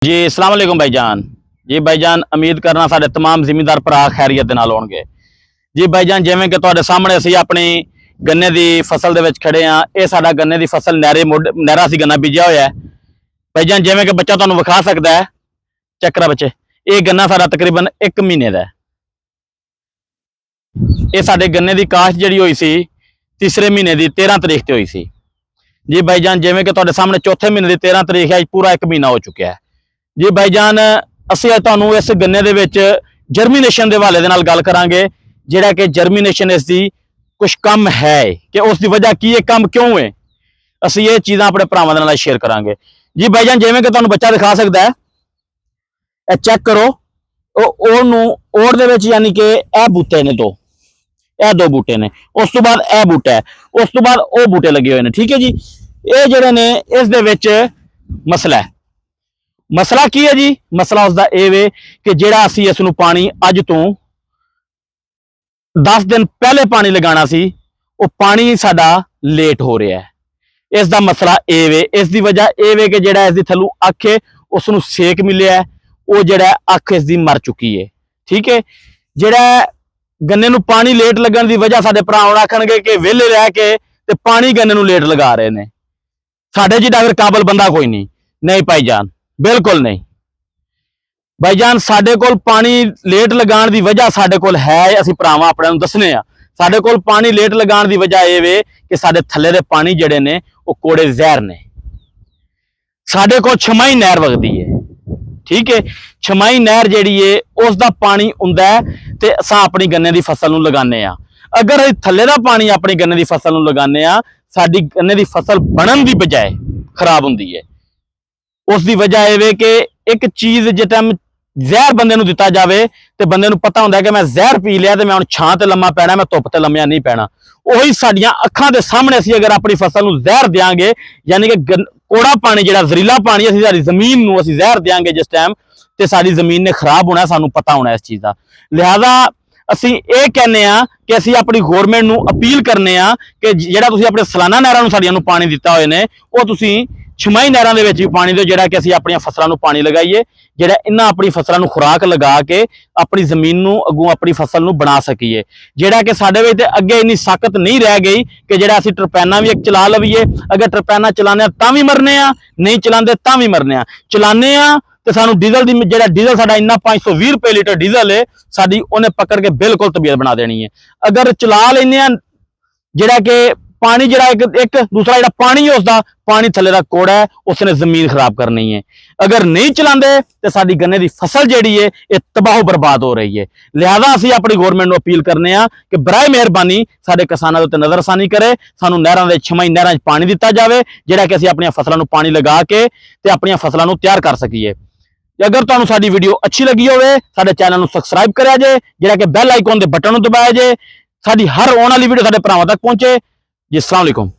जी अस्सलाम वालेकुम भाईजान। जी भाईजान उम्मीद करना साडे तमाम जिमीदार भरा खैरियत दे नाल होणगे। जी भाईजान जिवें कि तुहाडे सामने असीं अपनी गन्ने दी फसल दे विच खड़े हां। इह साडा गन्ने दी फसल नहरा असीं गन्ना बीजिया होया है भाईजान। जिवें कि बच्चा तुहानूं विखा सकदा है, चेक करा बच्चे, इह गन्ना साडा तकरीबन 1 महीने दा है। इह साडे गन्ने दी काश्त जिहड़ी होई सी तीसरे महीने दी 13 तरीक ते होई सी। जी भाईजान जिवें कि तुहाडे सामने चौथे महीने दी 13 तरीक है, पूरा 1 महीना हो चुका है। जी भाईजान असीं तुहानूं इस गन्ने दे विच जर्मीनेशन दे हवाले दे नाल गल करांगे, जिहड़ा कि जर्मीनेशन इसदी कुछ कम है कि उसकी वजह की है, कम क्यों है, असीं ये चीज़ां अपने भरावां दे नाल शेयर करांगे। जी भाईजान जिवें कि तुहानूं बच्चा दिखा सकदा है, ए चेक करो ओड़ दे विच यानी कि ए बूटे ने दो बूटे ने, उस तो बाद ए बूटा है, उस तो बाद ओ बूटे लगे हुए हैं। ठीक है जी, ये जिहड़े ने इस दे विच मसला है। मसला की है जी? मसला उसका यह वे कि जिहड़ा असीं इस नूं पानी अज तो 10 दिन पहले पानी लगाना सी, वो पानी साडा लेट हो रहा है। इसका मसला यह वे, इसकी वजह यह वे कि जिहड़ा इसदी थल्लों अख है उसनूं सेक मिलिया है, वो जिहड़ा अख इसदी मर चुकी है। ठीक है, जिहड़ा गन्ने नूं पानी लेट लगन की वजह साडे भरा हुण आखणगे कि वेले रह के ते पानी गन्ने नूं लेट लगा रहे ने, साडे जिहड़ा फिर काबल बंदा कोई नहीं भाईजान, बिल्कुल नहीं भाईजान। साडे कोल पानी लेट लगाण दी वजह साडे कोल है, असीं भरावां अपने नूं दसने आ। साडे कोल पानी लेट लगाण दी वजह ये वे कि साडे थल्ले दे पानी जिहड़े ने वो कोड़े जहर ने। साडे कोल छमाही नहर वगदी है। ठीक है, छमाही नहर जिहड़ी है उसका पानी हुंदा है ते असां अपनी गन्ने दी फसल नूं लगाने आ। अगर असीं थल्ले दा पानी अपनी गन्ने दी फसल नूं लगाने आ, साडी गन्ने दी फसल बनन दी बजाय खराब हुंदी है। उसकी वजह यह वे कि एक चीज़ जिस टाइम जहर बंदे नूं दिता जाए तो बंदे नूं पता होंदा है कि मैं जहर पी लिया तो मैं हुण छां ते लम्मा पैना, मैं धुप ते लम्मिया नहीं पैना। उही साडियां अखां दे सामने असीं अगर अपनी फसल नूं जहर देंगे, यानी कि कोड़ा पानी जिहड़ा जहरीला पानी असीं साडी जमीन नूं असीं जहर देंगे जिस टाइम, तो साडी जमीन ने खराब होना, सानूं पता होना इस चीज़ का। लिहाजा असीं ये कहने आ कि असीं अपनी गौरमेंट नूं अपील करने आ कि जिहड़ा तुसीं अपने सलाना नहरां नूं साडियां नूं पानी दिता होए ने, वो तुसीं छमाही नहरां दे विच भी पानी दो, जिहड़ा कि असीं अपनी फसलां नूं पानी लगाईए, जिहड़ा इन्हां अपनी फसलां नूं खुराक लगा के अपनी जमीन नूं अगों अपनी फसल नूं बना सकीए। जिहड़ा कि साडे विच अगे इन्नी ताकत नहीं रह गई कि जिहड़ा असीं टरपैना भी एक चला लवीए। अगर टरपैना चलाने तां भी मरने आ, नहीं चलांदे तां भी मरने आ। चलाने आ तो सानूं डीजल दी जिहड़ा डीजल साडा इन्ना 520 रुपए लीटर डीजल है, साडी उहने पकड़ के बिल्कुल तबीयत बना देनी है। अगर चला लैने आ जिहड़ा कि पानी जिहड़ा एक दूसरा जिहड़ा पानी है उसका पानी थल्ले दा कोड़ा है, उसने जमीन खराब करनी है। अगर नहीं चलाते तो साडी गन्ने दी फसल जिहड़ी है ये तबाह बर्बाद हो रही है। लिहाजा असीं अपनी गौरमेंट नूं अपील करने आ कि बराए मेहरबानी साडे किसानां दे उत्ते नज़रसानी करे, सानूं नहरां दे छमाही नहरां 'च पानी दिता जाए, जिहड़ा कि असीं अपनी फसलां नूं पानी लगा के ते अपनी फसलां नूं तैयार कर सकीए। अगर तुहानूं साडी वीडियो अच्छी लगी होवे, साडे चैनल नूं सबसक्राइब करिया जे, जिहड़ा कि बैल आइकॉन दे बटन नूं दबाया जे, साडी हर आउण वाली वीडियो साडे भरावां तक पहुंचे। जी अस्सलाम वालेकुम।